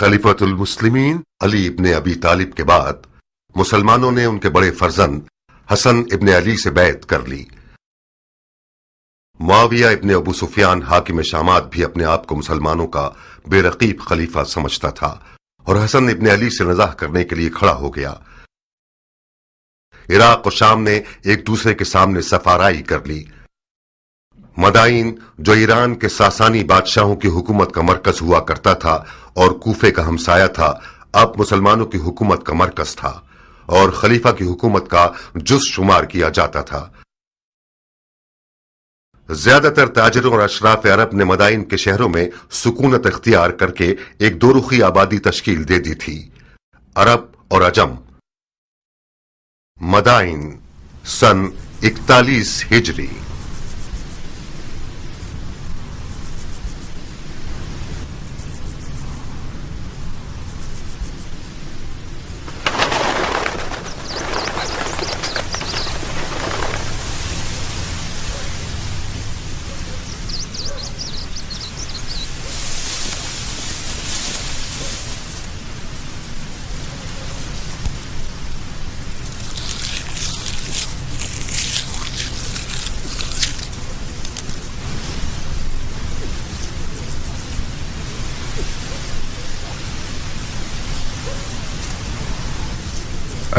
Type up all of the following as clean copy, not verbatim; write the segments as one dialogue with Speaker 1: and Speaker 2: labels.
Speaker 1: खलीफतुल मुस्लिमीन अली इब्ने अबी तालिब के बाद मुसलमानों ने उनके बड़े फर्जंद हसन इब्ने अली से बैत कर ली। मुआविया इब्ने अबू सुफियान हाकिम शामात भी अपने आप को मुसलमानों का बेरकीब खलीफा समझता था और हसन इब्ने अली से नज़ाह करने के लिए खड़ा हो गया। इराक और शाम ने एक दूसरे के सामने सफाराई कर ली। मदाइन जो ईरान के सासानी बादशाहों की हुकूमत का मरकज हुआ करता था और कूफे का हमसाया था, अब मुसलमानों की हुकूमत का मरकज था और खलीफा की हुकूमत का जुज़ शुमार किया जाता था। ज्यादातर ताजिरों और अशराफ अरब ने मदाइन के शहरों में सुकूनत इख्तियार करके एक दोरुखी आबादी तश्कील दे दी थी, अरब और अजम। मदाइन सन 41 हिजरी।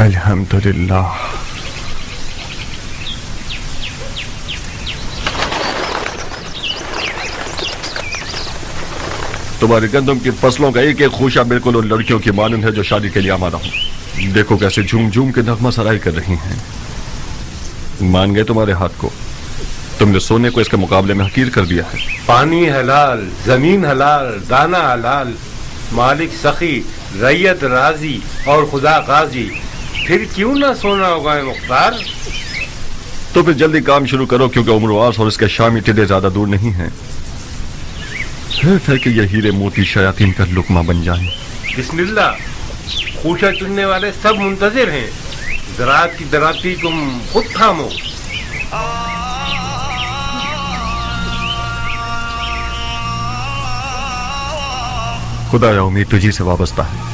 Speaker 2: अल्हम्दुलिल्लाह। तुम्हारी गंदम की फसलों का एक एक खूशा बिल्कुल उन लड़कियों की मानंद है जो शादी के लिए आमादा हूं। देखो कैसे झूम झूम के नगमा सराई कर रही हैं। मान गए तुम्हारे हाथ को? तुमने सोने को इसके मुकाबले में हकीर कर दिया है।
Speaker 3: पानी हलाल, जमीन हलाल, दाना हलाल, मालिक सखी, रैयत राजी और खुदा गाजी, फिर क्यों ना सोना होगा मुख्तार?
Speaker 2: तो फिर जल्दी काम शुरू करो, क्योंकि उम्रवास और इसके शामी टिड्डे ज्यादा दूर नहीं हैं। है कि ये हीरे मोती शयातीन का लुकमा बन जाएं।
Speaker 3: बिस्मिल्लाह, खूशा चुनने वाले सब मुंतजिर हैं। ज़राअत की दराती तुम खुद थामो।
Speaker 2: खुदाया उम्मीद तुझी से वाबस्ता है।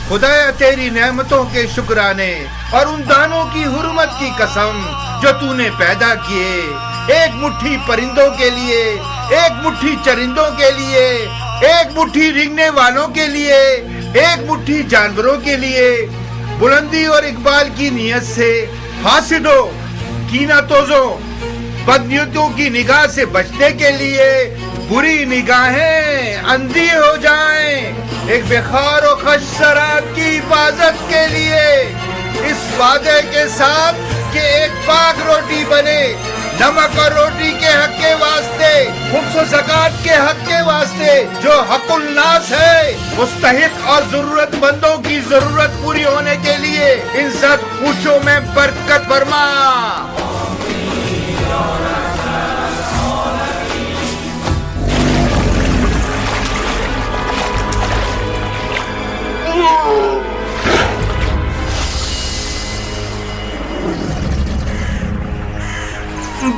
Speaker 4: खुदाया तेरी नेमतों के शुक्राने और उन दानों की हुर्मत की कसम जो तूने पैदा किए, एक मुट्ठी परिंदों के लिए, एक मुट्ठी चरिंदों के लिए, एक मुट्ठी रेंगने वालों के लिए, एक मुट्ठी जानवरों के लिए। बुलंदी और इकबाल की नियत से हासिदों, कीना तोजों, बदनियतों की निगाह से बचने के लिए बुरी निगाहें अंधी हो जाएं। एक बेखार और खश शराब की हिफाजत के लिए इस वादे के साथ कि एक पाक रोटी बने, नमक और रोटी के हक के वास्ते, खुम्स और ज़कात के हक के वास्ते, जो हकुल नास है, मुस्तहिक और जरूरतमंदों की जरूरत पूरी होने के लिए इज्जत खुशियों में बरकत फरमा।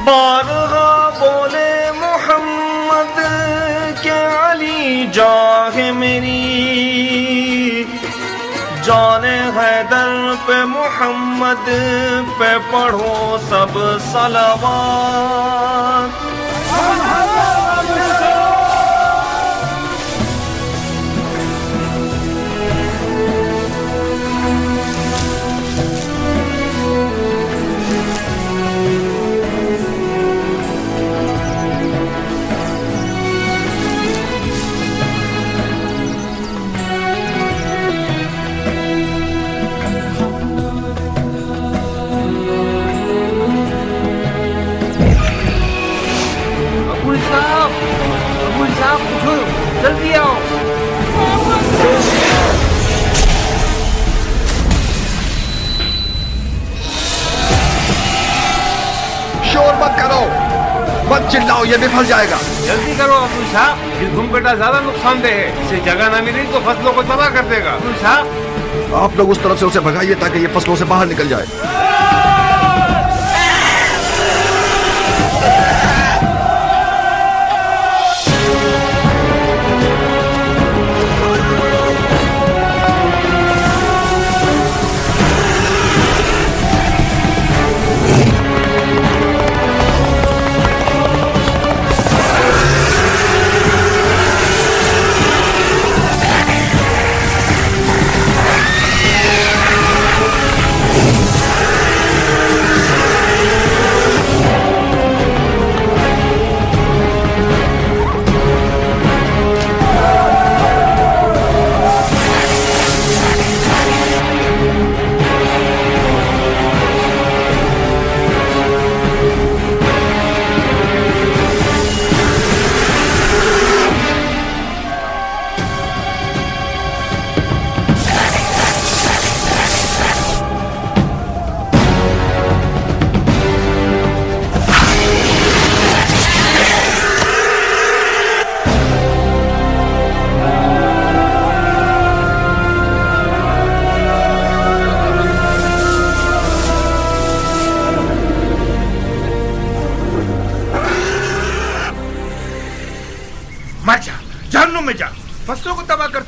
Speaker 5: बारहा बोले मोहम्मद के अली जाहे मेरी, जाने हैदर पे मोहम्मद पे पढ़ो सब सलावात।
Speaker 4: जल्दी आओ।
Speaker 6: शोर मत करो, मत चिल्लाओ, ये भी फंस जाएगा।
Speaker 3: जल्दी करो अबू साहब, ये घुमकटा ज्यादा नुकसानदेह है। इसे जगह न मिली तो फसलों को तबाह कर देगा। अबू साहब,
Speaker 6: आप लोग उस तरफ से उसे भगाइए ताकि ये फसलों से बाहर निकल जाए।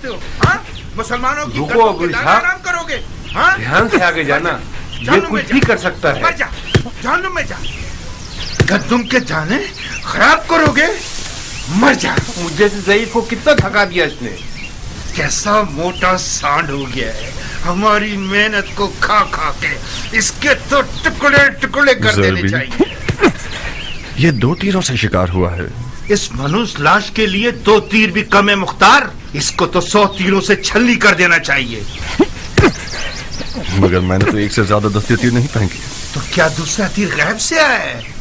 Speaker 4: हो? हाँ? मुसलमानों की
Speaker 3: रुको
Speaker 4: गर्दन
Speaker 3: अबू
Speaker 4: के दाने
Speaker 3: इसहाक।
Speaker 4: आराम करोगे? हाँ?
Speaker 3: ध्यान से आगे जाना, ये
Speaker 4: जहन्नुम में
Speaker 3: कुछ भी
Speaker 4: जा।
Speaker 3: कर सकता
Speaker 4: मर
Speaker 3: है।
Speaker 4: जा, जहन्नुम में जा। गद्दुम के दाने खराब करोगे? मर जा।
Speaker 3: मुझे से ज़ईफ को कितना थका दिया इसने।
Speaker 4: कैसा मोटा सांड हो गया है, हमारी मेहनत को खा खा के। इसके तो टुकड़े टुकड़े कर देने
Speaker 2: ज़रबी।
Speaker 4: चाहिए।
Speaker 2: ये 2 तीरों से शिकार हुआ है।
Speaker 4: इस मनुष्य लाश के लिए 2 तीर भी कम है मुख्तार। इसको तो 100 तीरों से छलनी कर देना चाहिए।
Speaker 2: मगर मैंने तो 1 से ज्यादा दस्ते तीर नहीं फेंके।
Speaker 4: तो क्या दूसरा तीर गैब से आया है?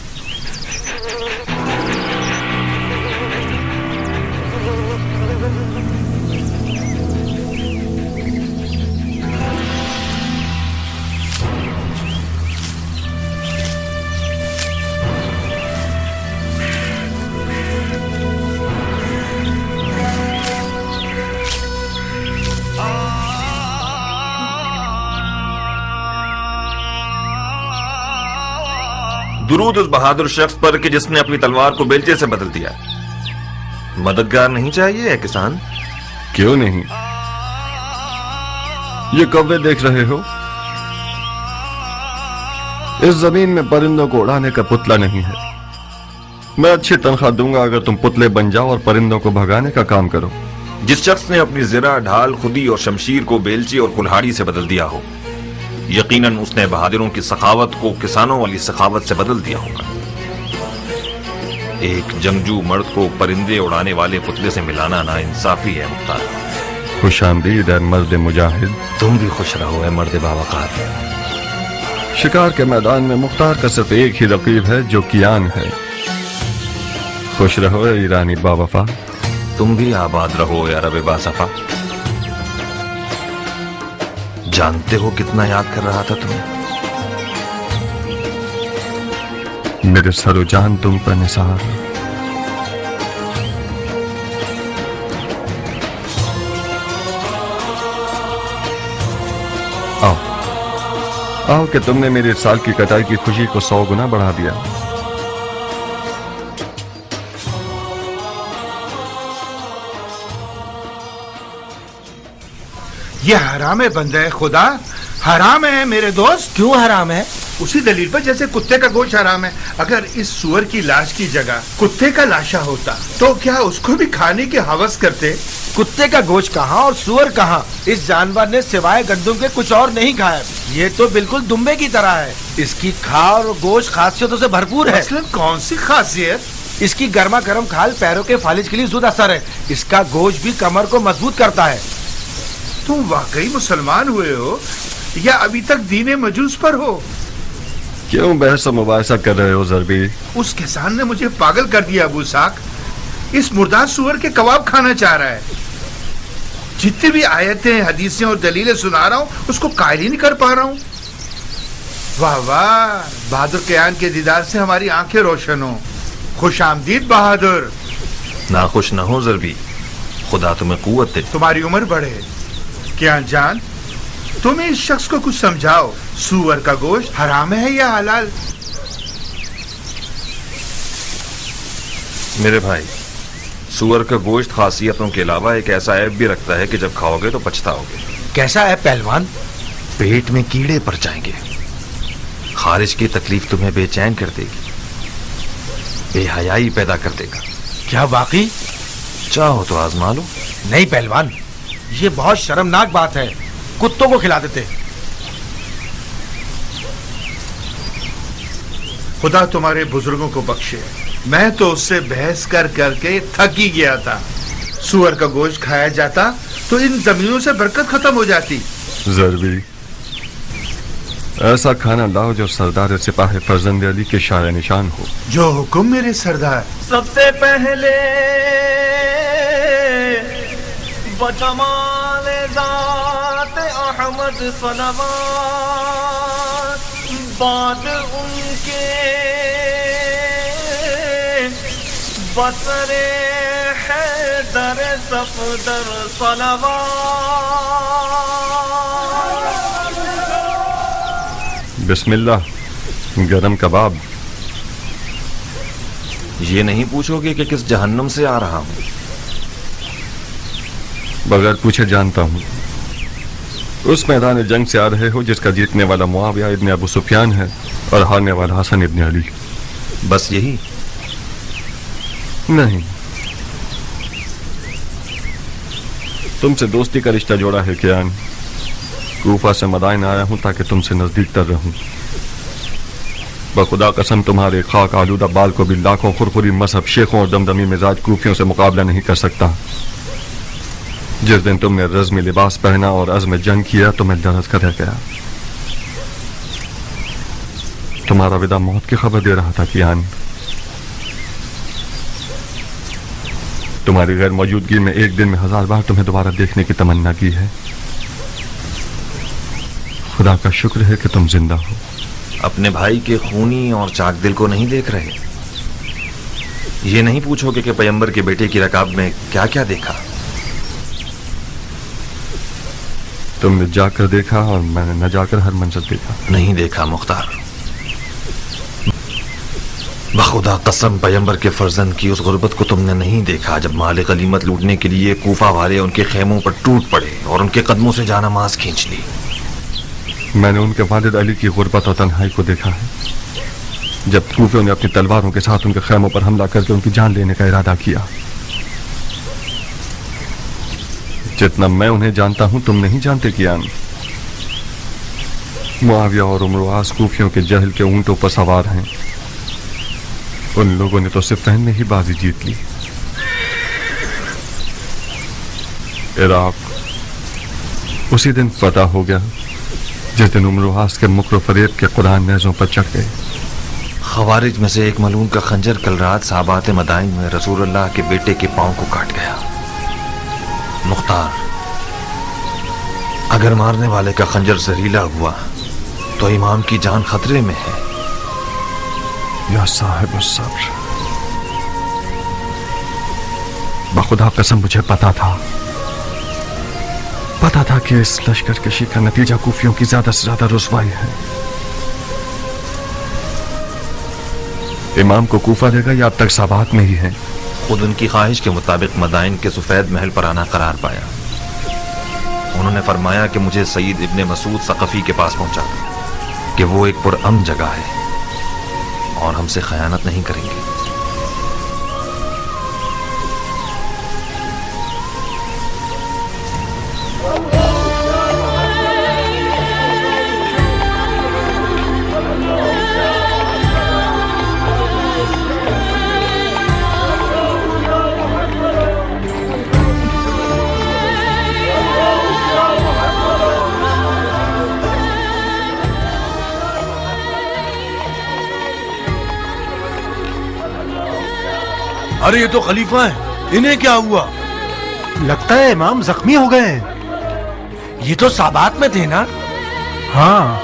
Speaker 5: दुरूद उस बहादुर शख्स पर कि जिसने अपनी तलवार को बेलचे से बदल दिया। मददगार नहीं चाहिए है किसान?
Speaker 2: क्यों नहीं? ये कौवे देख रहे हो? इस जमीन में परिंदों को उड़ाने का पुतला नहीं है। मैं अच्छी तनख्वाह दूंगा अगर तुम पुतले बन जाओ और परिंदों को भगाने का काम करो।
Speaker 5: जिस शख्स ने अपनी जिरा, ढाल, खुदी और शमशीर को बेलची और कुल्हाड़ी से बदल दिया हो, यकीनन उसने बहादुरों की सखावत को किसानों वाली सखावत से बदल दिया होगा। एक जंगजू मर्द को परिंदे उड़ाने वाले पुतले से मिलाना नाइंसाफी है मुख्तार।
Speaker 2: खुशामदीद है मर्द मुजाहिद।
Speaker 5: तुम भी खुश रहो है मर्द बावकार।
Speaker 2: शिकार के मैदान में मुख्तार का सिर्फ एक ही रकीब है जो कियान है। खुश रहो ए ईरानी बावफा।
Speaker 5: तुम भी आबाद रहो या रब बासफा। जानते हो कितना याद कर रहा था तुम्हें?
Speaker 2: मेरे सरो जान तुम पर निसार। आओ आओ कि तुमने मेरे इस साल की कटाई की खुशी को 100 गुना बढ़ा दिया।
Speaker 4: ये हराम है बंदे खुदा, हराम है मेरे दोस्त।
Speaker 7: क्यों हराम है?
Speaker 4: उसी दलील पर जैसे कुत्ते का गोश्त हराम है। अगर इस सुअर की लाश की जगह कुत्ते का लाशा होता तो क्या उसको भी खाने की हवस करते?
Speaker 7: कुत्ते का गोश्त कहाँ और सुअर कहाँ? इस जानवर ने सिवाय गंदुम के कुछ और नहीं खाया। ये तो बिल्कुल दुम्बे की तरह है। इसकी खाल और गोश्त खासियतों से भरपूर है।
Speaker 4: मसलन कौन सी खासियत?
Speaker 7: इसकी गर्मा गर्म खाल पैरों के फालिज के लिए जुद असर है। इसका गोश्त भी कमर को मजबूत करता है।
Speaker 4: तुम वाकई मुसलमान हुए हो या अभी तक दीने मजूस पर हो?
Speaker 2: क्यों बहस और मुबाहिसा कर रहे हो ज़रबी?
Speaker 4: उस किसान ने मुझे पागल कर दिया अबू साक। इस मुर्दार सुअर के कबाब खाना चाह रहा है। जितनी भी आयतें, हदीसें और दलीलें सुना रहा हूँ उसको कायल ही नहीं कर पा रहा हूँ। वाह वाह, बहादुर कियान के दीदार से हमारी आंखें रोशन हो। खुश आमदीद बहादुर।
Speaker 5: नाखुश न हो ज़रबी, खुदा तुम्हें कुव्वत दे।
Speaker 4: तुम्हारी उम्र बढ़े। कियान जान, तुम इस शख्स को कुछ समझाओ। सुअर का गोश्त हराम है या हलाल?
Speaker 5: मेरे भाई, सुअर का गोश्त खासियतों के अलावा एक ऐसा ऐब भी रखता है कि जब खाओगे तो पछताओगे।
Speaker 7: कैसा है पहलवान?
Speaker 5: पेट में कीड़े पड़ जाएंगे। खारिज की तकलीफ तुम्हें बेचैन कर देगी, बेहयाई पैदा कर देगा।
Speaker 7: क्या वाकई?
Speaker 5: चाहो तो आजमा लो।
Speaker 7: नहीं पहलवान, ये बहुत शर्मनाक बात है। कुत्तों को खिला देते।
Speaker 4: खुदा तुम्हारे बुजुर्गों को बख्शे। मैं तो उससे बहस कर करके थक ही गया था। सुअर का गोश्त खाया जाता तो इन जमीनों से बरकत खत्म हो जाती।
Speaker 2: ज़रबी, ऐसा खाना लाओ जो सरदार सिपाही फर्जंद अली के शान निशान हो।
Speaker 4: जो हुक्म मेरे सरदार।
Speaker 5: सबसे पहले बजमाल ज़ात अहमद सलवात, बाद उनके बसरे हैदर सफदर सलवात।
Speaker 2: बिस्मिल्लाह, गरम कबाब।
Speaker 5: ये नहीं पूछोगे कि किस जहन्नुम से आ रहा हूं?
Speaker 2: बगैर पूछे जानता हूँ उस मैदान जंग से आ रहे हो जिसका जीतने वाला मुआविया इब्न अबू सुफियान है और हारने वाला हसन इब्न अली।
Speaker 5: बस यही?
Speaker 2: नहीं, तुमसे दोस्ती का रिश्ता जोड़ा है कियान। कूफा से मदाइन आया हूं ताकि तुमसे नजदीक तर रहूं। बखुदा कसम तुम्हारे खाक आलूदा बाल को भी लाखों खुरखुरी मजहब शेखों और दमदमी मिजाज कूफियों से मुकाबला नहीं कर सकता। जिस दिन तुमने रज़्मी लिबास पहना और अज़्म जंग किया तो मैं दरस कर रह गया। तुम्हारा विदा मौत की खबर दे रहा था कियान। तुम्हारी गैर मौजूदगी में एक दिन में 1000 बार तुम्हें दोबारा देखने की तमन्ना की है। खुदा का शुक्र है कि तुम जिंदा हो।
Speaker 5: अपने भाई के खूनी और चाक दिल को नहीं देख रहे? ये नहीं पूछोगे कि पैगंबर के बेटे की रकाब में क्या क्या देखा?
Speaker 2: तुमने जाकर देखा और मैंने न जाकर हर मंजर देखा।
Speaker 5: नहीं देखा मुख्तार। बखुदा कसम पैगंबर के फर्जंद की उस गुर्बत को तुमने नहीं देखा जब माल गनीमत लूटने के लिए कूफा वाले उनके खेमों पर टूट पड़े और उनके कदमों से जानमाज खींच ली।
Speaker 2: मैंने उनके वालिद अली की गुर्बत और तन्हाई को देखा है जब कूफियों ने अपनी तलवारों के साथ उनके खेमों पर हमला करके उनकी जान लेने का इरादा किया। जितना मैं उन्हें जानता हूं तुम नहीं जानते कियान। मुआविया और उमरवास कूफियों के जहल के ऊंटों पर सवार हैं। उन लोगों ने तो सिफ़ैन में ही बाजी जीत ली। इराक उसी दिन फतह हो गया जिस दिन उमरवास के मुकर फरेब के कुरान नेज़ों पर चढ़ गए।
Speaker 5: खवारिज में से एक मलून का खंजर कल रात साबात मदाइन में रसूलुल्लाह के बेटे के पांव को काट गया। मुख्तार, अगर मारने वाले का खंजर जहरीला हुआ तो इमाम की जान खतरे में है।
Speaker 2: या साहिब सब्र, बखुदा कसम मुझे पता था कि इस लश्कर कशी का नतीजा कूफियों की ज्यादा से ज्यादा रुसवाई है। इमाम को कूफा देगा या अब तक साबात में ही है?
Speaker 5: खुद उनकी ख्वाहिश के मुताबिक मदाइन के सफेद महल पर आना करार पाया। उन्होंने फरमाया कि मुझे सईद इब्ने मसूद सकफी के पास पहुंचा दो कि वो एक पुरअमन जगह है और हमसे खयानत नहीं करेंगे।
Speaker 7: अरे ये तो खलीफा है, इन्हें क्या हुआ?
Speaker 8: लगता है इमाम जख्मी हो गए हैं।
Speaker 7: ये तो साबात में थे ना?
Speaker 8: हाँ,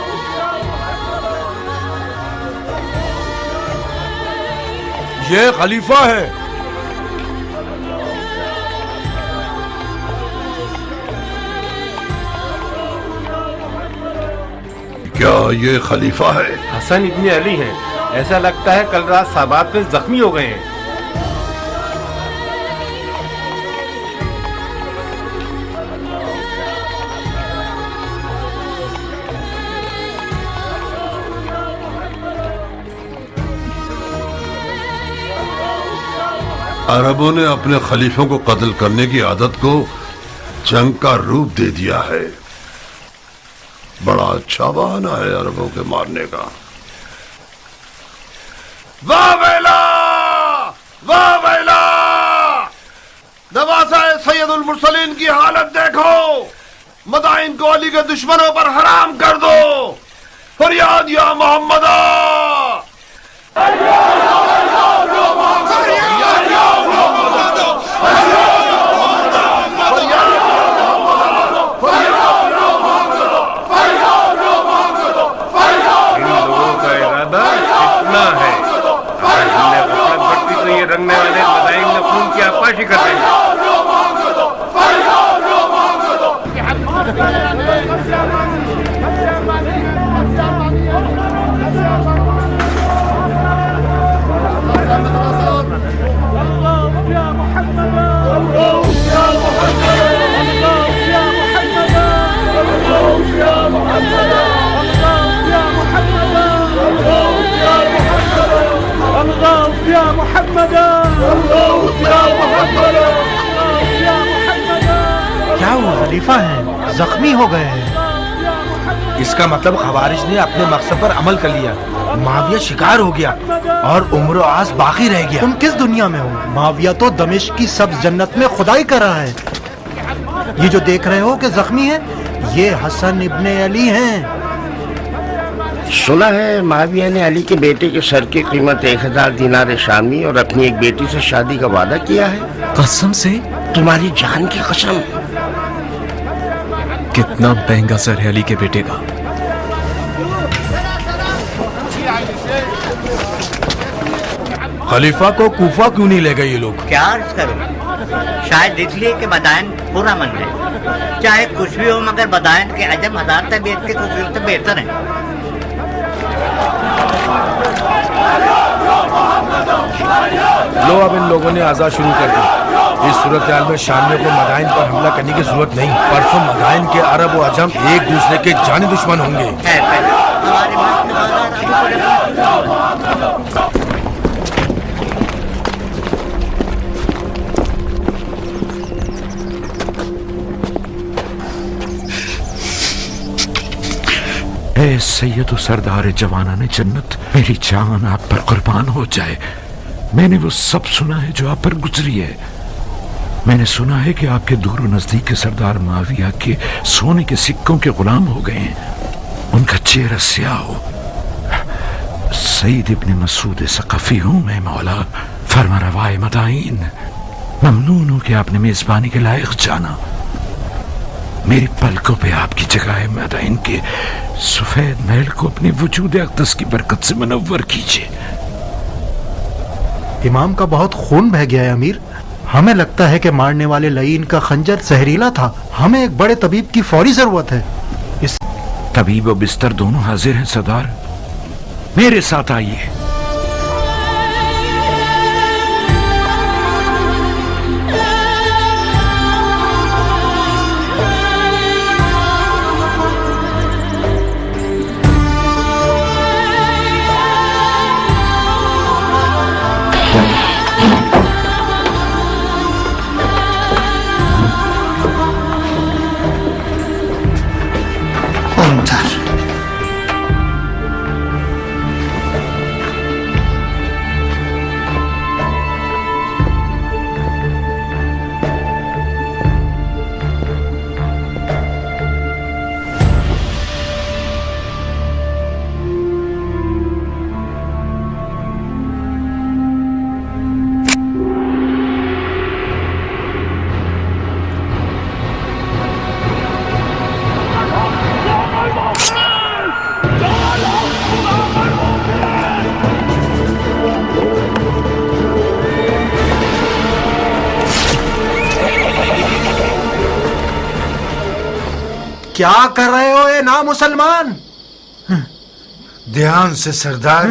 Speaker 7: ये खलीफा है।
Speaker 4: क्या ये खलीफा है?
Speaker 3: हसन इब्ने अली हैं। ऐसा लगता है कल रात साबात में जख्मी हो गए हैं।
Speaker 4: अरबों ने अपने खलीफों को कत्ल करने की आदत को जंग का रूप दे दिया है। बड़ा अच्छा बहाना है अरबों के मारने का। वाह वेला, वाह वेला! नवाज़ा सैयदुल मुरसलीन की हालत देखो। मदाइन को अली के दुश्मनों पर हराम कर दो। फरियाद या मोहम्मदा!
Speaker 3: रंगने वाले मदाइन में खून की आपाशी कर रहे हैं।
Speaker 9: الله يا محمد
Speaker 8: क्या वो खलीफा हैं, जख्मी हो गए हैं।
Speaker 7: इसका मतलब खवारिज ने अपने मकसद पर अमल कर लिया, माविया शिकार हो गया और उम्र आस बाकी रह गया।
Speaker 8: तुम किस दुनिया में हो? माविया तो दमिश्क की सब्ज जन्नत में खुदाई कर रहा है। ये जो देख रहे हो कि जख्मी है, ये हसन इब्ने अली हैं।
Speaker 9: सुना है माविया ने अली के बेटे के सर की कीमत 1000 दिनार शामी और अपनी एक बेटी से शादी का वादा किया है।
Speaker 5: कसम से?
Speaker 9: तुम्हारी जान की कसम।
Speaker 5: कितना महंगा सर है अली के बेटे का।
Speaker 7: खलीफा को कूफा क्यों नहीं ले गए ये लोग?
Speaker 10: क्या अर्ज करूं? शायद इसलिए कि बदायन पूरा मन है। चाहे कुछ भी हो मगर बदायन के अजम 1000 तबीयत के कुफियों से बेहतर है।
Speaker 7: लो अब इन लोगों ने आजाद शुरू कर दी। इस सूरत हाल में शामियों को मदाइन पर हमला करने की जरूरत नहीं। परसों मदाइन के अरब और अजम एक दूसरे के जानी दुश्मन होंगे।
Speaker 10: हमारे मुल्क के बाजार
Speaker 11: ए सैयद सरदार जवाना ने जन्नत, मेरी जान आप पर कुर्बान हो जाए। मैंने वो सब सुना है जो आप पर गुजरी है। मैंने सुना है कि आपके दूर नजदीक के सरदार माविया के सोने के सिक्कों के गुलाम हो गए हैं। उनका चेहरा स्याह हो। सईद इब्ने मसूद सकफी हूं मैं मौला, फरमा रवाए मदाइन। ममनून हूं कि आपने मेजबानी के लायक जाना। मेरी पलकों पे आपकी जगह है मदाइन के सफेद महल को अपने वजूद अक़दस की बरकत से मनव्वर कीजिए।
Speaker 8: इमाम का बहुत खून बह गया है अमीर। हमें लगता है कि मारने वाले लईन का खंजर जहरीला था। हमें एक बड़े तबीब की फौरी जरूरत है। इस
Speaker 11: तबीब और बिस्तर दोनों हाजिर हैं सरदार, मेरे साथ आइए।
Speaker 7: क्या कर रहे हो ये ना मुसलमान?
Speaker 4: ध्यान से सरदार,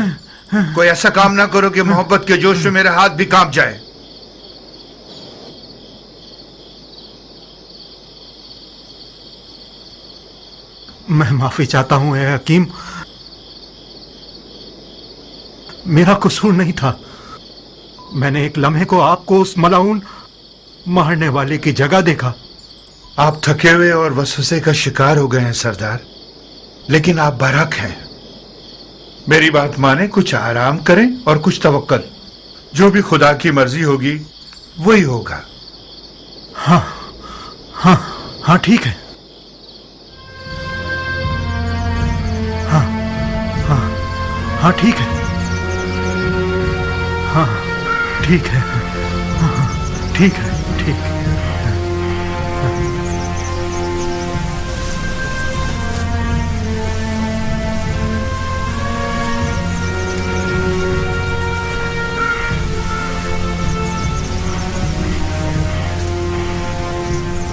Speaker 4: कोई ऐसा काम ना करो कि मोहब्बत के जोश में मेरे हाथ भी कांप जाए।
Speaker 8: मैं माफी चाहता हूं ए हकीम, मेरा कसूर नहीं था। मैंने एक लम्हे को आपको उस मलाउन मारने वाले की जगह देखा।
Speaker 4: आप थके हुए और वसवसे का शिकार हो गए हैं सरदार, लेकिन आप बरहक हैं। मेरी बात माने, कुछ आराम करें और कुछ तवक्कल। जो भी खुदा की मर्जी होगी वही होगा।
Speaker 8: हाँ हाँ हाँ ठीक है। हाँ हाँ हाँ ठीक है। हाँ ठीक है। हाँ ठीक है, ठीक है।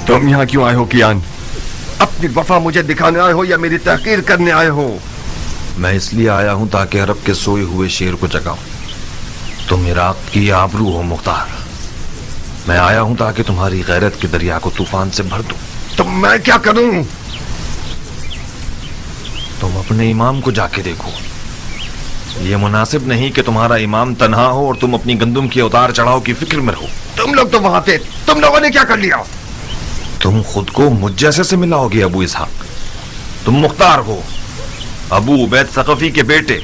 Speaker 2: तुम यहाँ क्यों आए हो कियान? अपनी वफा मुझे दिखाने आए हो या मेरी तहकीर करने आए हो?
Speaker 5: मैं इसलिए आया हूं ताकि अरब के सोए हुए शेर को जगाऊं। तुम इराक की आबरू हो मुख्तार। मैं आया हूं ताकि तुम्हारी गैरत के दरिया को तूफान से भर दूं।
Speaker 2: तो मैं क्या करूं?
Speaker 5: तुम अपने इमाम को जाके देखो। یہ مناسب نہیں کہ تمہارا امام تنہا ہو اور تم اپنی گندم کی اتار چڑھاؤ کی فکر میں رہو.
Speaker 6: تم لوگ تو وہاں تھے, تم لوگوں نے کیا کر لیا؟
Speaker 5: تم خود کو مجھ جیسے سے ملاؤ گے ابو اسحاق؟ تم مختار ہو, ابو عبید ثقفی کے بیٹے,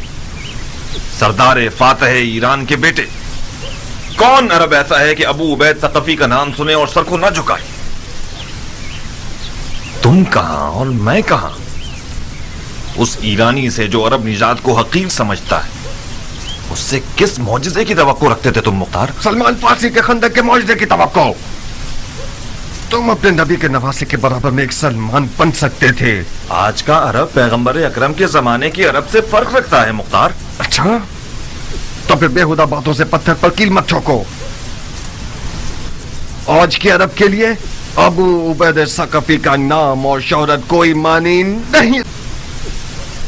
Speaker 5: سردار فاتح ایران کے بیٹے. کون عرب ایسا ہے کہ ابو عبید ثقفی کا نام سنے اور سر کو نہ جھکائے؟ تم کہاں اور میں کہاں؟ اس ایرانی سے جو عرب نژاد کو حقیر سمجھتا ہے, اس سے کس معجزے کی توقع رکھتے تھے تم مختار؟
Speaker 6: سلمان فارسی کے خندق کے معجزے کی توقع. تم اپنے نبی کے نواسے کے برابر میں ایک سلمان بن سکتے تھے.
Speaker 5: آج کا عرب پیغمبر اکرم کے زمانے کے عرب سے فرق رکھتا ہے مختار.
Speaker 6: اچھا, تو پھر بےہودہ باتوں سے پتھر پر کیل مت ٹھوکو. آج کے عرب کے لیے ابو عبید ثقفی کا نام اور شہرت کوئی معنی نہیں.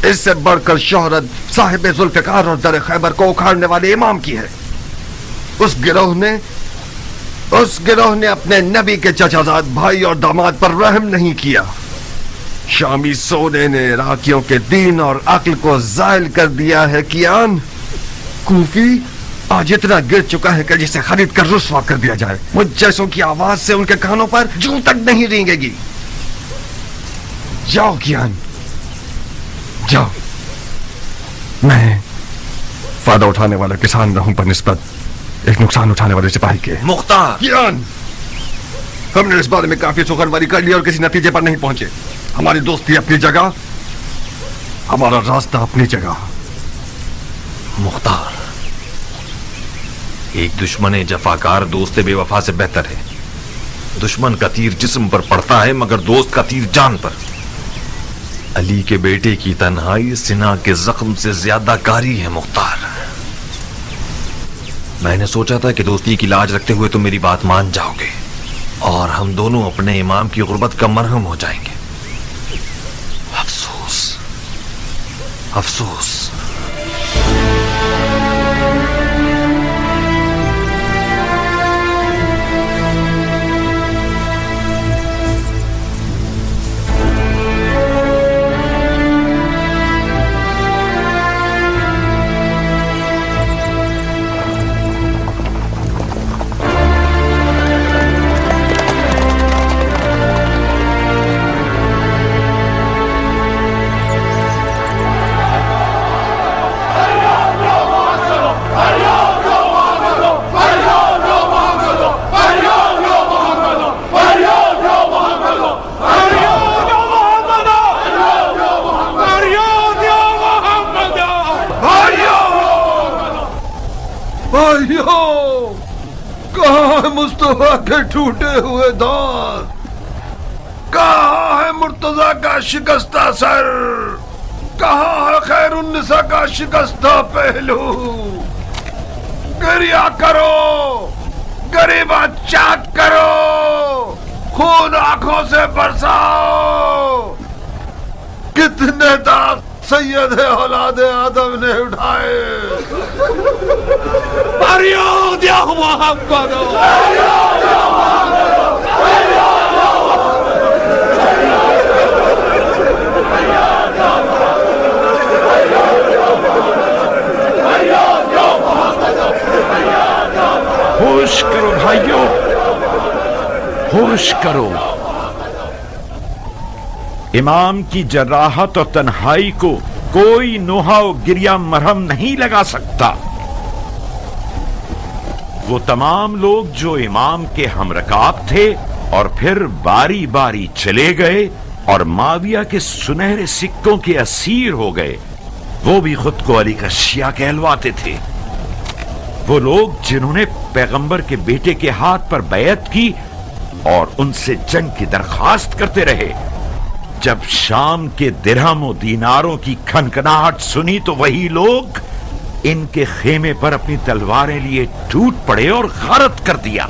Speaker 6: اس سے بڑھ کر شہرت صاحب ذوالفقار اور در خیبر کو اکھاڑنے والے امام کی ہے. اس گروہ نے اپنے نبی کے چچا زاد بھائی اور داماد پر رحم نہیں کیا. شامی سونے نے عراقیوں کے دین اور عقل کو زائل کر دیا ہے. کیان کوفی آج اتنا گر چکا ہے کہ جسے خرید کر رسوا کر دیا جائے. مجھ جیسوں کی آواز سے ان کے کانوں پر جوں تک نہیں رینگے گی. جاؤ کیان, جاؤ. میں فائدہ اٹھانے والا کسان رہوں پر نسبت ایک نقصان اٹھانے والے سپاہی کے.
Speaker 5: مختار,
Speaker 6: کیان, ہم نے اس بارے میں کافی سخنوری کر لی اور کسی نتیجے پر نہیں پہنچے. ہماری دوستی اپنی جگہ, ہمارا راستہ اپنی جگہ.
Speaker 5: مختار, ایک دشمن جفاکار دوست بے وفا سے بہتر ہے. دشمن کا تیر جسم پر پڑتا ہے مگر دوست کا تیر جان پر. علی کے بیٹے کی تنہائی سنا کے زخم سے زیادہ کاری ہے مختار. میں نے سوچا تھا کہ دوستی کی لاج رکھتے ہوئے تم میری بات مان جاؤ گے اور ہم دونوں اپنے امام کی غربت کا مرہم ہو جائیں گے. افسوس, افسوس.
Speaker 6: مصطفیٰ کے ٹوٹے ہوئے دور, کہاں ہے مرتضیٰ کا شکستہ سر, کہاں ہے خیر النساء کا شکستہ پہلو. گریہ کرو, غریبہ چاک کرو, خون آنکھوں سے برساؤ. کتنے داغ سید اولاد آدم نے اٹھائے. فریاد یا محمد,
Speaker 11: ہوش کرو بھائیو, ہوش کرو. امام کی جراحت اور تنہائی کو کوئی نوحہ و گریہ مرہم نہیں لگا سکتا. وہ تمام لوگ جو امام کے ہم رکاب تھے اور پھر باری باری چلے گئے اور معاویہ کے سنہرے سکوں کے اسیر ہو گئے, وہ بھی خود کو علی کا شیعہ کہلواتے تھے. وہ لوگ جنہوں نے پیغمبر کے بیٹے کے ہاتھ پر بیعت کی اور ان سے جنگ کی درخواست کرتے رہے, جب شام کے درہم و دیناروں کی کھنکھناہٹ سنی تو وہی لوگ ان کے خیمے پر اپنی تلواریں لیے ٹوٹ پڑے اور غارت کر دیا.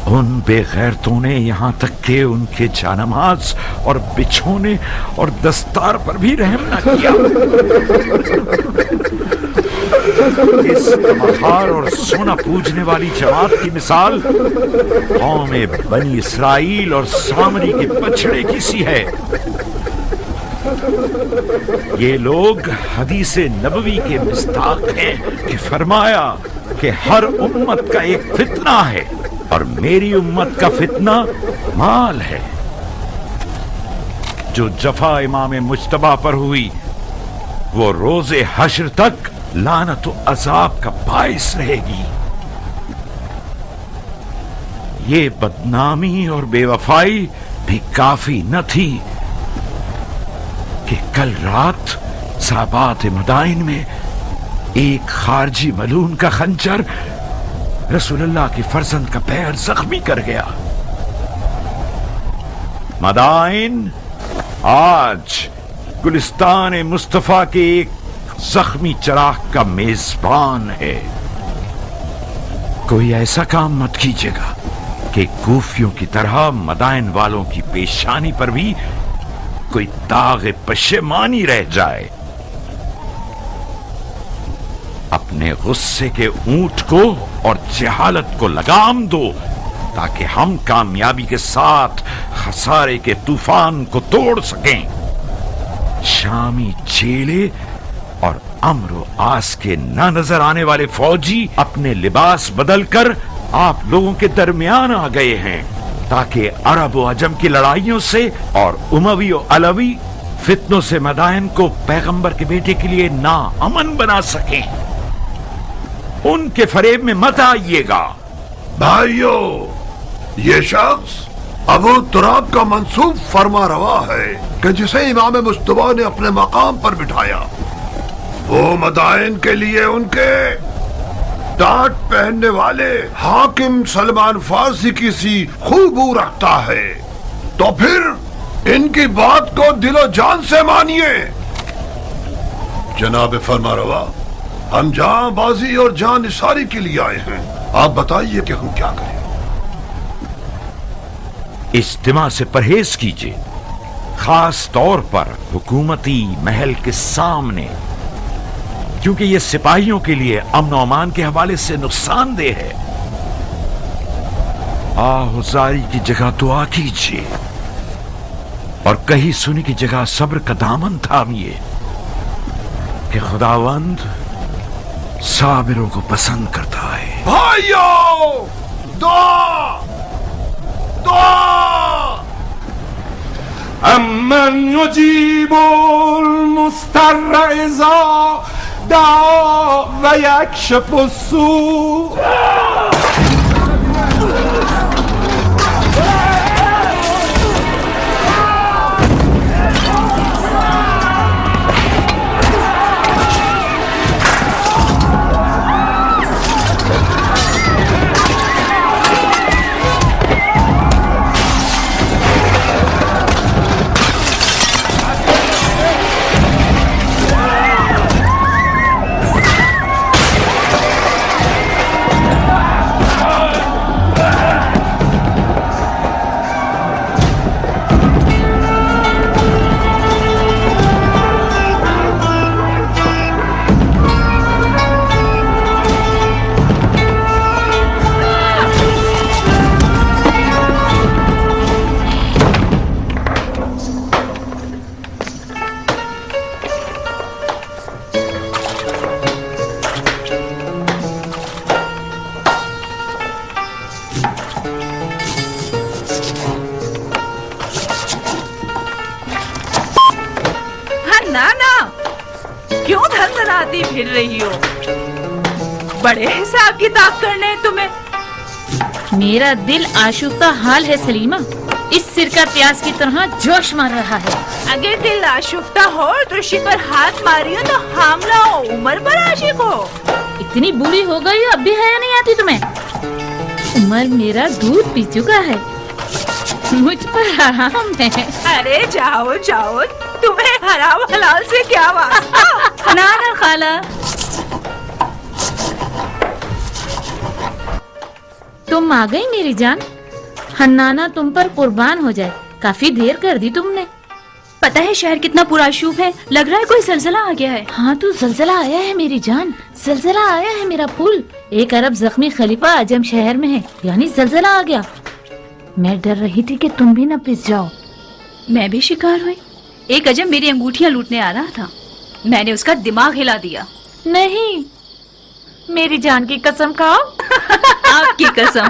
Speaker 11: ان بے غیرتوں نے یہاں تک کہ ان کے جانماز اور بچھونے اور دستار پر بھی رحم نہ کیا. اس مخار اور سونا پوجنے والی جماعت کی مثال قوم بنی اسرائیل اور سامری کے بچڑے کی سی ہے. یہ لوگ حدیث نبوی کے مصداق ہیں کہ فرمایا کہ ہر امت کا ایک فتنہ ہے اور میری امت کا فتنہ مال ہے. جو جفا امام مجتبی پر ہوئی وہ روز حشر تک لعنت و عذاب کا باعث رہے گی. یہ بدنامی اور بے وفائی بھی کافی نہ تھی کہ کل رات صحابات مدائن میں ایک خارجی ملعون کا خنجر رسول اللہ کے فرزند کا پیر زخمی کر گیا. مدائن آج گلستان مصطفیٰ کے ایک زخمی چراغ کا میزبان ہے. کوئی ایسا کام مت کیجیے گا کہ کوفیوں کی طرح مدائن والوں کی پیشانی پر بھی کوئی داغ پشیمانی رہ جائے. اپنے غصے کے اونٹ کو اور جہالت کو لگام دو تاکہ ہم کامیابی کے ساتھ خسارے کے طوفان کو توڑ سکیں. شامی چیلے اور امر و آس کے نہ نظر آنے والے فوجی اپنے لباس بدل کر آپ لوگوں کے درمیان آ گئے ہیں تاکہ عرب و عجم کی لڑائیوں سے اور اموی و علوی فتنوں سے مدائن کو پیغمبر کے بیٹے کے لیے ناامن بنا سکیں. ان کے فریب میں مت آئیے گا.
Speaker 6: بھائیو، یہ شخص ابو تراب کا منسوب فرما روا ہے کہ جسے امام مجتبی نے اپنے مقام پر بٹھایا وہ مدائن کے لیے ان کے ٹاٹ پہننے والے حاکم سلمان فارسی کی سی خوبو رکھتا ہے. تو پھر ان کی بات کو دل و جان سے مانیے. جناب فرما روا، ہم جان بازی اور جان نثاری کے لیے آئے ہیں. آپ بتائیے کہ ہم کیا کریں.
Speaker 11: اجتماع سے پرہیز کیجیے، خاص طور پر حکومتی محل کے سامنے، کیونکہ یہ سپاہیوں کے لیے امن و امان کے حوالے سے نقصان دہ ہے. آہذاری کی جگہ دعا کیجیے اور کہیں سنی کی جگہ صبر کا دامن تھامیے کہ خداوند صابروں کو پسند کرتا ہے.
Speaker 6: بھائیو، دعا دعا.
Speaker 3: امن یجیب المضطر اذا دعا و یکشف السوء.
Speaker 12: پھر رہی ہو، بڑے حساب کتاب کرنے تمہیں.
Speaker 13: میرا دل آشفتہ حال ہے سلیمہ، اس سرکہ پیاز کی طرح جوش مار رہا ہے.
Speaker 12: اگر دل آشفتہ ہو تو رشی پر ہاتھ ماری ہو تو حاملہ ہو، عمر پر عاشق ہو.
Speaker 13: اتنی بوڑھی ہو گئی ہو اب بھی حیا نہیں آتی تمہیں؟ عمر میرا دودھ پی چکا ہے، مجھ پر حرام ہے.
Speaker 12: ارے جاؤ جاؤ، تمہیں حرام حلال سے کیا واسطہ؟
Speaker 13: نہ خالہ، تم آ گئی میری جان. حنانہ تم پر قربان ہو جائے، کافی دیر کر دی تم نے.
Speaker 12: پتہ ہے شہر کتنا پرآشوب ہے، لگ رہا ہے کوئی زلزلہ آ گیا ہے.
Speaker 13: ہاں تو زلزلہ آیا ہے میری جان، زلزلہ آیا ہے میرا پھول. ایک ارب زخمی خلیفہ عجم شہر میں ہے، یعنی زلزلہ آ گیا. میں ڈر رہی تھی کہ تم بھی نہ پس جاؤ.
Speaker 12: میں بھی شکار ہوئی. एक अजम मेरी अंगूठियां लूटने आ रहा था, मैंने उसका दिमाग हिला दिया।
Speaker 13: नहीं, मेरी जान की कसम खाओ।
Speaker 12: आपकी कसम।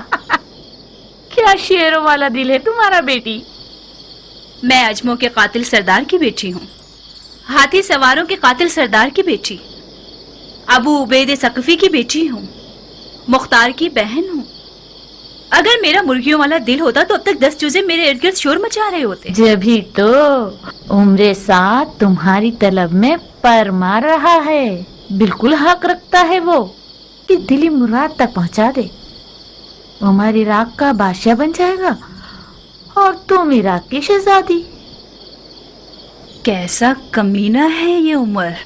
Speaker 13: क्या शेरों वाला दिल है तुम्हारा बेटी।
Speaker 12: मैं अजमों के कातिल सरदार की बेटी हूँ, हाथी सवारों के कातिल सरदार की बेटी, अबू उबैद सकफी की बेटी हूँ, मुख्तार की बहन हूँ। अगर मेरा मुर्गियों वाला दिल होता तो अब तक 10 चूजे मेरे इर्द गिर्द शोर मचा रहे होते।
Speaker 13: जभी तो उम्र साथ तुम्हारी तलब में पर मार रहा है। बिल्कुल हक रखता है वो कि दिली मुराद तक पहुंचा दे। उमर इराक का बादशाह बन जाएगा और तुम इराक की शहजादी।
Speaker 12: कैसा कमीना है ये उमर,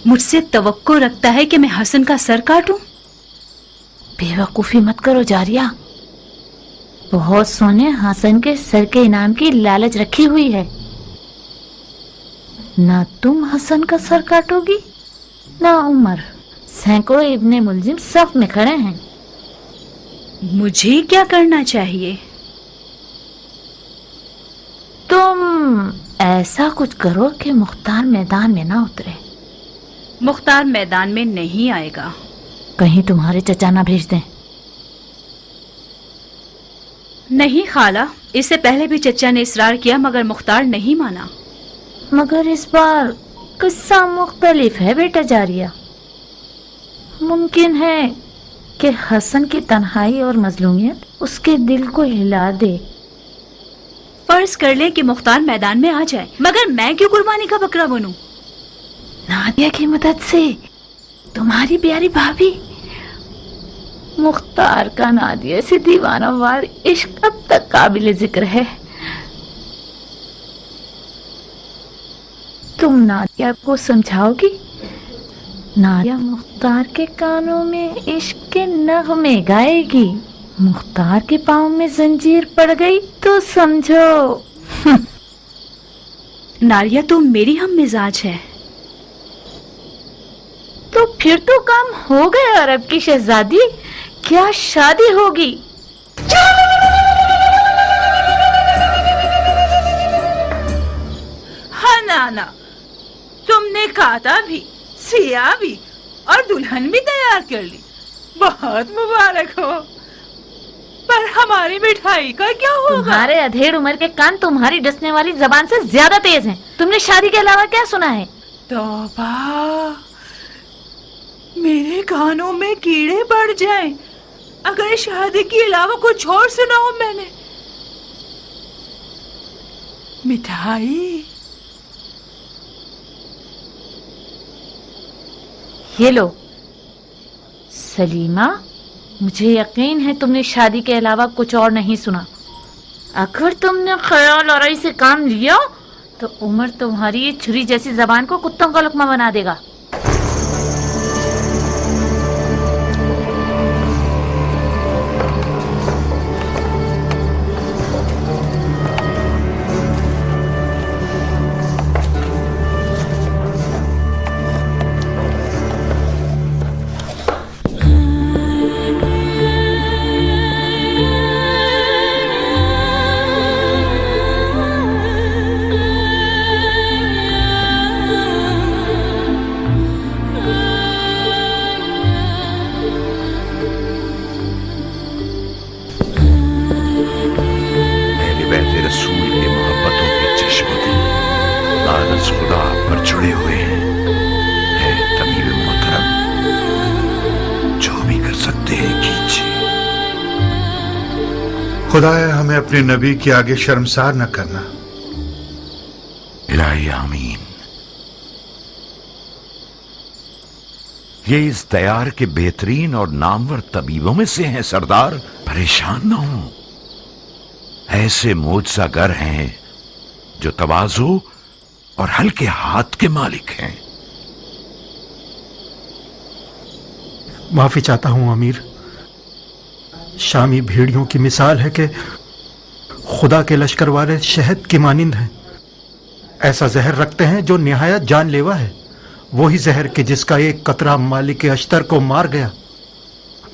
Speaker 12: मुझसे तवक्को रखता है कि मैं हसन का सर काटूं।
Speaker 13: बेवकूफी मत करो जारिया, बहुत सोने हसन के सर के इनाम की लालच रखी हुई है। ना तुम हसन का सर काटोगी ना उमर। सैकड़ों इब्ने मुलजिम सफ में खड़े हैं।
Speaker 12: मुझे क्या करना चाहिए?
Speaker 13: तुम ऐसा कुछ करो कि मुख्तार मैदान में ना उतरे।
Speaker 12: मुख्तार मैदान में नहीं आएगा।
Speaker 13: कहीं तुम्हारे चचा ना भेज दें।
Speaker 12: नहीं खाला, इससे पहले भी चचा ने इसरार किया मगर मुख्तार नहीं माना।
Speaker 13: मगर इस बार किस्सा मुख्तलिफ है बेटा जारिया। मुमकिन है कि हसन की तन्हाई और मजलूमियत उसके दिल को हिला दे।
Speaker 12: फर्ज कर ले कि मुख्तार मैदान में आ जाए, मगर मैं क्यों कुर्बानी का बकरा बनूं?
Speaker 13: नादिया की मदद से तुम्हारी प्यारी भाभी। मुख्तार का नादिया से दीवाना वार इश्क अब तक काबिल जिक्र है। तुम नादिया को समझाओगी? नादिया मुख्तार के कानों में इश्क के नगमे गाएगी। मुख्तार के पाँव में जंजीर पड़ गई तो समझो।
Speaker 12: नारिया तो मेरी हम मिजाज है।
Speaker 13: तो फिर तो काम हो गया अरब की शहजादी। क्या शादी होगी?
Speaker 12: हाँ नाना, तुमने काता भी, सिया भी और दुल्हन भी तैयार कर ली। बहुत मुबारक हो। पर हमारी मिठाई का क्या होगा?
Speaker 13: तुम्हारे अधेड़ उम्र के कान तुम्हारी डसने वाली जबान से ज्यादा तेज हैं। तुमने शादी के अलावा क्या सुना है?
Speaker 12: तौबा, मेरे कानों में कीड़े पड़ जाएं अगर शादी के अलावा कुछ और सुना हो मैंने। मिठाई
Speaker 13: ये लो सलीमा, मुझे यकीन है तुमने शादी के अलावा कुछ और नहीं सुना। अगर तुमने ख्याल और से काम लिया तो उमर तुम्हारी ये छुरी जैसी जबान को कुत्तों का लुकमा बना देगा।
Speaker 11: खुदा आप पर जुड़े हुए हैं। तमीम मोहतरम, जो भी कर सकते हैं कीजिए।
Speaker 4: खुदाया हमें अपने नबी के आगे शर्मसार न करना।
Speaker 11: इलाही आमीन। ये इस दयार के बेहतरीन और नामवर तबीबों में से हैं सरदार। परेशान न हो, ऐसे मोजज़ागर हैं जो तवाज़ु और हल्के हाथ के मालिक हैं।
Speaker 8: माफी चाहता हूं अमीर। शामी भेड़ियों की मिसाल है कि खुदा के लश्कर वाले शहद की मानिंद हैं। ऐसा जहर रखते हैं जो निहायत जानलेवा है। वही जहर के जिसका एक कतरा मालिक अश्तर को मार गया।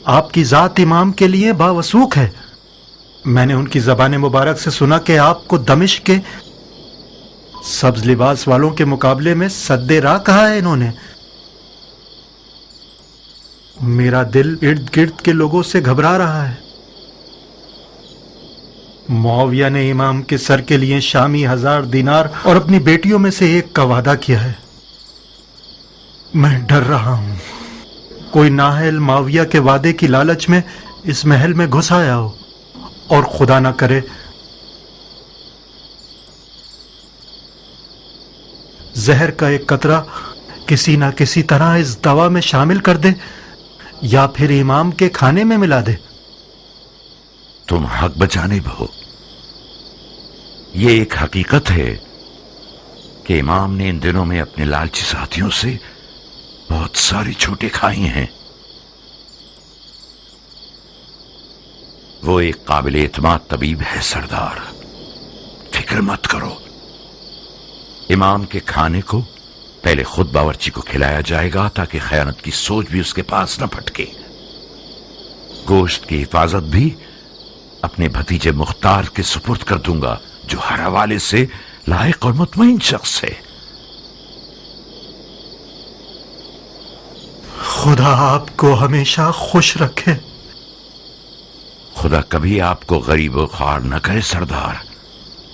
Speaker 8: आपकी जात इमाम के लिए बावसूख है। मैंने उनकी ज़बान मुबारक से सुना कि आपको दमिश्क के सब्ज लिबास वालों के मुकाबले में सद्दे राह कहा है इन्होंने। मेरा दिल इर्द गिर्द के लोगों से घबरा रहा है। मुआविया ने इमाम के सर के लिए शामी 1000 दिनार और अपनी बेटियों में से एक का वादा किया है। मैं डर रहा हूं कोई नाअहल मुआविया के वादे की लालच में इस महल में घुस आया हो और खुदा ना करे जहर का एक कतरा किसी ना किसी तरह इस दवा में शामिल कर दे या फिर इमाम के खाने में मिला दे।
Speaker 11: तुम हक बचाने हो। ये एक हकीकत है कि इमाम ने इन दिनों में अपने लालची साथियों से बहुत सारी छूटें खाई हैं। वो एक काबिल एतमाद तबीब है सरदार, फिक्र मत करो। इमाम के खाने को पहले खुद बावर्ची को खिलाया जाएगा ताकि खयानत की सोच भी उसके पास न फटके। गोश्त की हिफाजत भी अपने भतीजे मुख्तार के सुपुर्द कर दूंगा, जो हर हवाले से लायक और मुतमईन शख्स है।
Speaker 8: खुदा आपको हमेशा खुश रखे।
Speaker 11: खुदा कभी आपको गरीब और ख्वार न करे सरदार।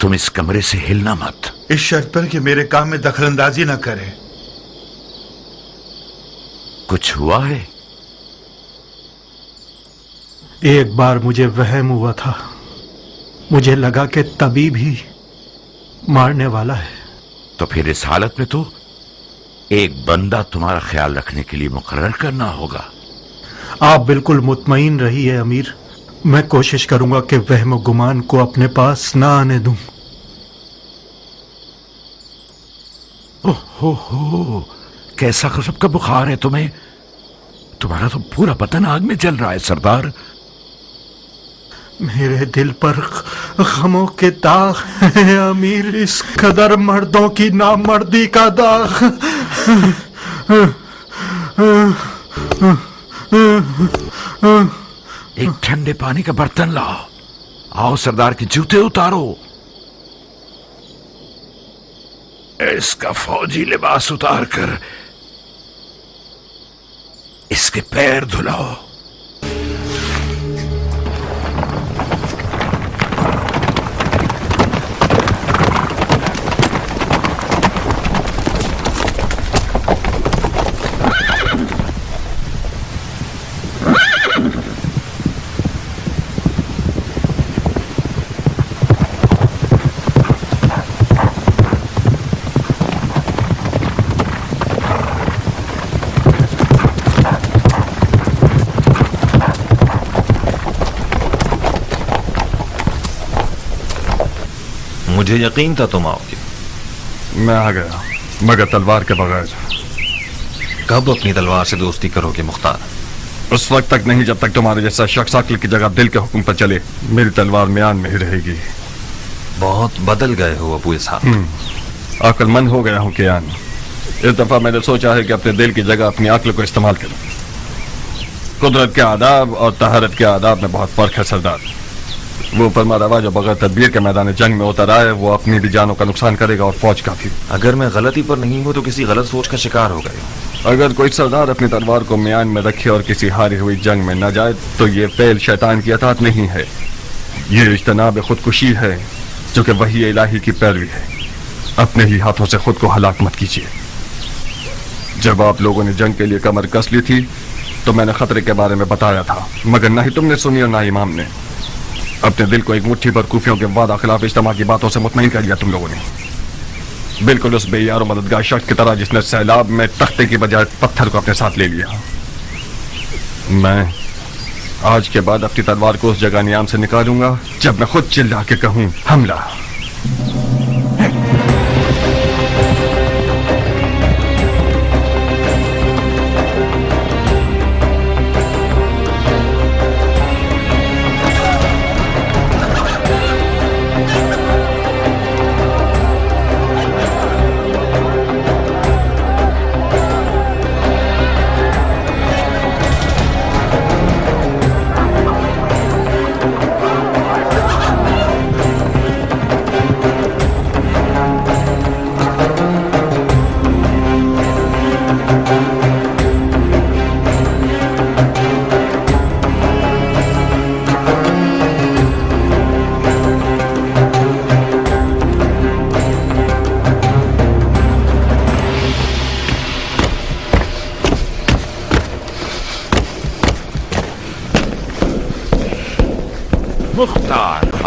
Speaker 11: तुम इस कमरे से हिलना मत।
Speaker 4: इस शर्त पर कि मेरे काम में दखलंदाजी न करे।
Speaker 11: कुछ हुआ है?
Speaker 8: एक बार मुझे वहम हुआ था, मुझे लगा कि तबीब ही मारने वाला है।
Speaker 11: तो फिर इस हालत में तो एक बंदा तुम्हारा ख्याल रखने के लिए मुकर्रर करना होगा।
Speaker 8: आप बिल्कुल मुतमईन रहिए अमीर, मैं कोशिश करूंगा कि वहम गुमान को अपने पास ना आने दूं।
Speaker 11: ओहो, कैसा गजब का बुखार है तुम्हें। तुम्हारा तो पूरा बदन आग में जल रहा है सरदार।
Speaker 8: मेरे दिल पर गमों के दाग हैं अमीर, इस कदर मर्दों की नामर्दी का दाग।
Speaker 11: एक ठंडे पानी का बर्तन लाओ। आओ सरदार के जूते उतारो। इसका फौजी लिबास उतार कर इसके पैर धुलाओ।
Speaker 5: मुझे यकीन था तुम आओगे।
Speaker 2: मैं आ गया, मगर तलवार के बगैर।
Speaker 5: कब अपनी तलवार से दोस्ती करोगे मुख्तार?
Speaker 2: उस वक्त तक नहीं जब तक तुम्हारे जैसा शख्स अक्ल की जगह दिल के हुक्म पर चले। मेरी तलवार म्यान में ही रहेगी।
Speaker 5: बहुत बदल गए हो अबू इसहाक।
Speaker 2: अक्लमंद हो गया हूँ कियान। इस दफा मैंने सोचा है कि अपने दिल की जगह अपनी अक्ल को इस्तेमाल करूं। कुदरत के आदाब और तहारत के आदाब में बहुत फर्क है सरदार। वो फरमा रवा जो बगैर तदबीर के मैदान जंग में उतर आए वो अपनी भी जानों का नुकसान करेगा और फौज का भी।
Speaker 5: अगर मैं गलती पर नहीं हूं तो किसी गलत सोच का शिकार हो गए।
Speaker 2: अगर कोई सरदार अपनी तलवार को म्यान में रखे और किसी हारी हुई जंग में न जाए तो ये फेल शैतान की अताअत नहीं है, ये इज्तनाब खुदकुशी है जो कि वही इलाही की पैरवी है। अपने ही हाथों से खुद को हलाक मत कीजिए। जब आप लोगों ने जंग के लिए कमर कस ली थी तो मैंने खतरे के बारे में बताया था, मगर ना ही तुमने सुनी और ना ही इमाम ने। अपने दिल को एक मुट्ठी भर कूफियों के वादा खिलाफ इज्तिमा की बातों से मुतमईन कर लिया तुम लोगों ने, बिल्कुल उस बेयार और मददगार शख्स की तरह जिसने सैलाब में तख्ते की बजाय पत्थर को अपने साथ ले लिया। मैं आज के बाद अपनी तलवार को उस जगह नियाम से निकालूंगा जब मैं खुद चिल्ला के कहूं हमला।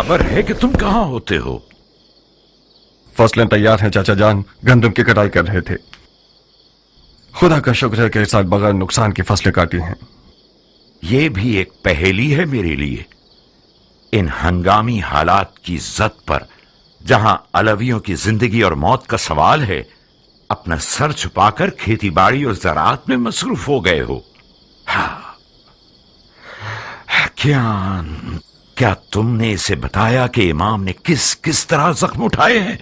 Speaker 11: खबर है कि तुम कहाँ होते हो?
Speaker 2: फसलें तैयार हैं चाचा जान, गंदम की कटाई कर रहे थे। खुदा का शुक्र है कि इस साल बगैर नुकसान की फसलें काटी हैं।
Speaker 11: ये भी एक पहेली है मेरे लिए। इन हंगामी हालात की इज्जत पर, जहां अलवियों की जिंदगी और मौत का सवाल है, अपना सर छुपाकर खेती बाड़ी और ज़राअत में मसरूफ हो गए हो। क्या तुमने इसे बताया कि इमाम ने किस किस तरह जख्म उठाए हैं?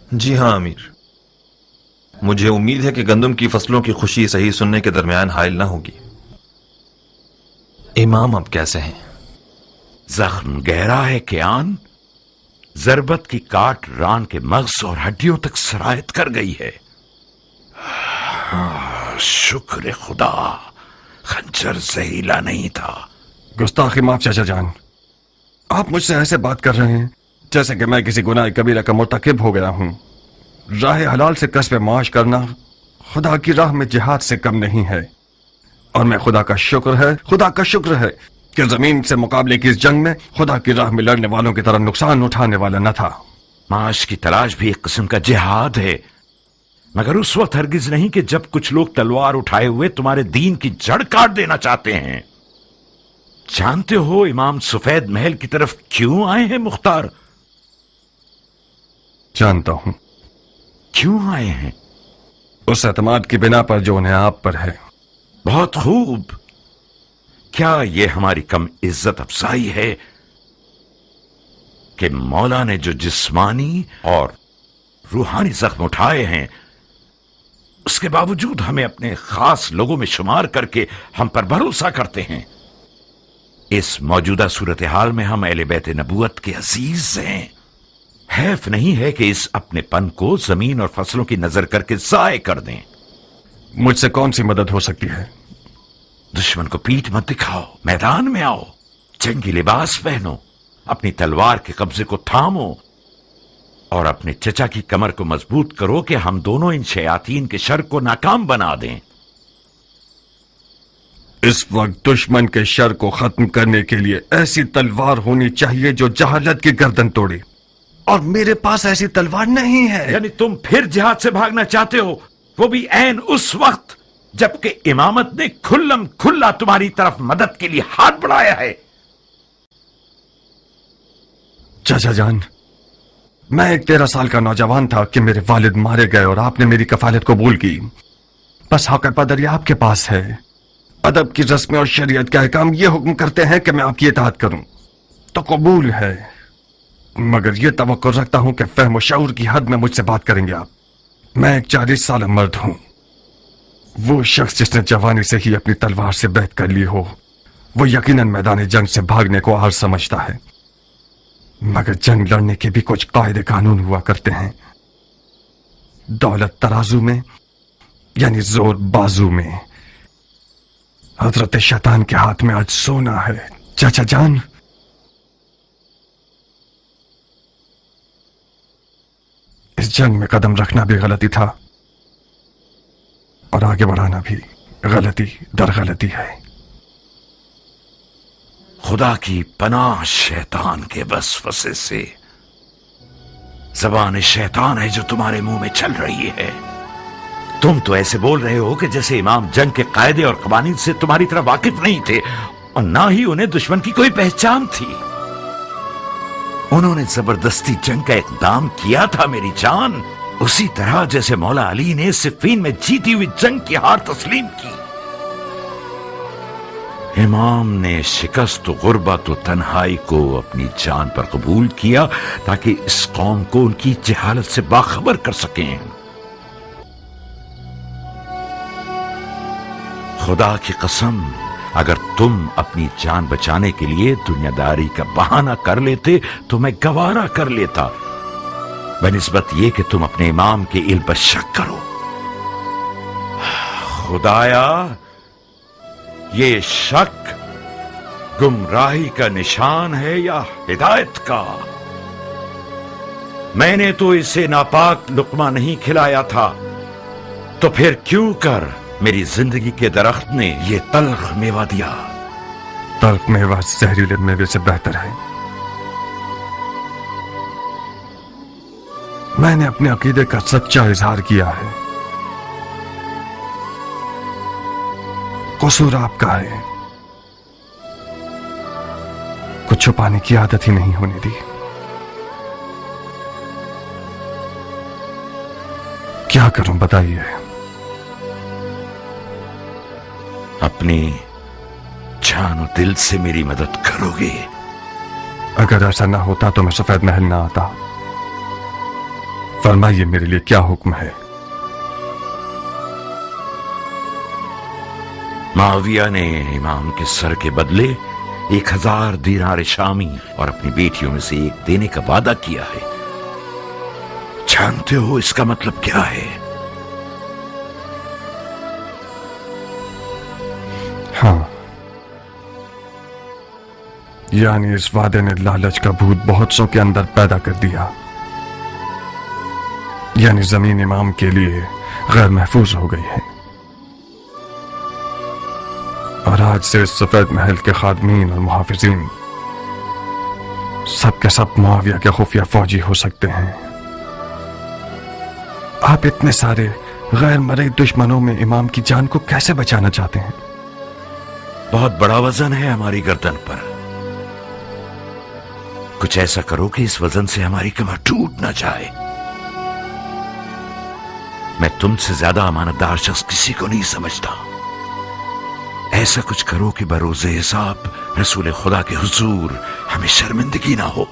Speaker 5: जी हाँ अमीर, मुझे उम्मीद है कि गंदम की फसलों की खुशी सही सुनने के दरमियान हायल न होगी। इमाम अब कैसे हैं?
Speaker 11: जख्म गहरा है कियान। जरबत की काट रान के मग्ज और हड्डियों तक सरायत कर गई है। शुक्र खुदा, खंजर जहरीला नहीं था।
Speaker 2: गुस्ताखी माफ चाचा जान, आप मुझसे ऐसे बात कर रहे हैं जैसे कि मैं किसी गुनाह कबीरा का मुर्तकिब हो गया हूं। राह हलाल से कस्ब माश करना खुदा की राह में जिहाद से कम नहीं है, और मैं खुदा का शुक्र है कि जमीन से मुकाबले की इस जंग में खुदा की राह में लड़ने वालों की तरह नुकसान उठाने वाला न था।
Speaker 11: माश की तलाश भी एक किस्म का जिहाद है, मगर उस वक्त हरगिज नहीं कि जब कुछ लोग तलवार उठाए हुए तुम्हारे दीन की जड़ काट देना चाहते हैं। जानते हो इमाम सफेद महल की तरफ क्यों आए हैं मुख्तार?
Speaker 2: जानता हूं।
Speaker 11: क्यों आए हैं?
Speaker 2: उस एतमाद की बिना पर जो उन्हें आप पर है।
Speaker 11: बहुत खूब। क्या यह हमारी कम इज्जत अफजाई है कि मौला ने जो जिस्मानी और रूहानी जख्म उठाए हैं, उसके बावजूद हमें अपने खास लोगों में शुमार करके हम पर भरोसा करते हैं। इस मौजूदा सूरत हाल में हम अहले बैत नबूवत के अजीज हैं। हैफ नहीं है कि इस अपनेपन को जमीन और फसलों की नजर करके जाय कर दें।
Speaker 2: मुझसे कौन सी मदद हो सकती है?
Speaker 11: दुश्मन को पीठ मत दिखाओ, मैदान में आओ, जंगी लिबास पहनो, अपनी तलवार के कब्जे को थामो और अपने चचा की कमर को मजबूत करो कि हम दोनों इन शयातीन के शर को नाकाम बना दें।
Speaker 2: इस वक्त दुश्मन के शर को खत्म करने के लिए ऐसी तलवार होनी चाहिए जो जहालत की गर्दन तोड़े, और मेरे पास ऐसी तलवार नहीं है।
Speaker 11: यानी तुम फिर जिहाद से भागना चाहते हो, वो भी ऐन उस वक्त जबकि इमामत ने खुल्लम खुल्ला तुम्हारी तरफ मदद के लिए हाथ बढ़ाया है।
Speaker 2: चाचा जान, मैं एक 13 साल का नौजवान था कि मेरे वालिद मारे गए और आपने मेरी कफालत कबूल की। बस हक पदर आपके पास है। अदब की रस्में और शरीयत के अहकाम ये हुक्म करते हैं कि मैं आपकी इताअत करूं, तो कबूल है, मगर ये तवक्को रखता हूं कि फहम और शऊर की हद में मुझसे बात करेंगे आप। मैं एक 40 साल मर्द हूं। वो शख्स जिसने जवानी से ही अपनी तलवार से बैत कर ली हो, वो यकीनन मैदान जंग से भागने को आर समझता है, मगर जंग लड़ने के भी कुछ कायदे कानून हुआ करते हैं। दौलत तराजू में यानी जोर बाजू में। हजरत शैतान के हाथ में आज सोना है चाचा जान। इस जंग में कदम रखना भी गलती था और आगे बढ़ाना भी गलती दर गलती है।
Speaker 11: खुदा की पनाह शैतान के वसवसे से। जबान शैतान है जो तुम्हारे मुंह में चल रही है। तुम तो ऐसे बोल रहे हो कि जैसे इमाम जंग के कायदे और कवानीन से तुम्हारी तरह वाकिफ नहीं थे और ना ही उन्हें दुश्मन की कोई पहचान थी। उन्होंने जबरदस्ती जंग का इक़दाम किया था मेरी जान, उसी तरह जैसे मौला अली ने सिफ़ीन में जीती हुई जंग की हार तस्लीम की। इमाम ने शिकस्त गुर्बत और तन्हाई को अपनी जान पर कबूल किया ताकि इस कौम को उनकी जहालत से बाखबर कर सकें। खुदा की कसम, अगर तुम अपनी जान बचाने के लिए दुनियादारी का बहाना कर लेते तो मैं गवारा कर लेता, बनिस्बत ये कि तुम अपने इमाम के इल्म पर शक करो। खुदाया, ये शक गुमराही का निशान है या हिदायत का? मैंने तो इसे नापाक लुकमा नहीं खिलाया था, तो फिर क्यों कर मेरी जिंदगी के दरख्त ने यह तल्ख मेवा दिया?
Speaker 2: तल्ख मेवा जहरीले मेवे से बेहतर है।
Speaker 6: میں نے اپنے عقیدے کا سچا اظہار کیا ہے. قصور آپ کا ہے. کچھ چھپانے کی عادت ہی نہیں ہونے دی. کیا کروں بتائیے؟
Speaker 11: اپنی جان و دل سے میری مدد کرو گے؟
Speaker 6: اگر ایسا نہ ہوتا تو میں سفید محل نہ آتا. فرمائیے میرے لیے کیا حکم ہے؟
Speaker 11: معاویہ نے امام کے سر کے بدلے 1000 دینار شامی اور اپنی بیٹیوں میں سے ایک دینے کا وعدہ کیا ہے. جانتے ہو اس کا مطلب کیا ہے؟
Speaker 6: ہاں، یعنی اس وعدے نے لالچ کا بھوت بہت سو کے اندر پیدا کر دیا. یعنی زمین امام کے لیے غیر محفوظ ہو گئی ہے، اور آج سے اس سفید محل کے خادمین اور محافظین سب کے سب معاویہ کے خفیہ فوجی ہو سکتے ہیں. آپ اتنے سارے غیر مرئی دشمنوں میں امام کی جان کو کیسے بچانا چاہتے ہیں؟
Speaker 11: بہت بڑا وزن ہے ہماری گردن پر. کچھ ایسا کرو کہ اس وزن سے ہماری کمر ٹوٹ نہ جائے. میں تم سے زیادہ امانت دار شخص کسی کو نہیں سمجھتا. ایسا کچھ کرو کہ بروز حساب رسول خدا کے حضور ہمیں شرمندگی نہ ہو.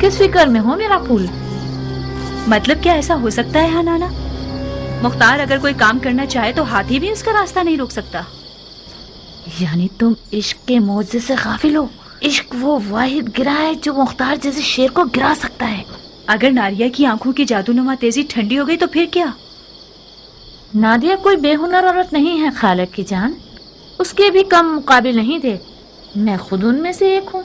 Speaker 13: کس فکر میں ہو میرا پھول؟
Speaker 12: مطلب کیا ایسا ہو سکتا ہے ہاں نانا؟ مختار اگر کوئی کام کرنا چاہے تو ہاتھی بھی اس کا راستہ نہیں روک سکتا.
Speaker 13: یعنی تم عشق کے معجزے سے غافل ہو؟ عشق وہ واحد گرہ ہے جو مختار جیسے شیر کو گرا سکتا ہے.
Speaker 12: اگر ناریہ کی آنکھوں کی جادو نما تیزی ٹھنڈی ہو گئی تو پھر کیا؟
Speaker 13: نادیہ کوئی بے ہنر عورت نہیں ہے خالق کی جان. اس کے بھی کم مقابل نہیں تھے. میں خود ان میں سے ایک ہوں.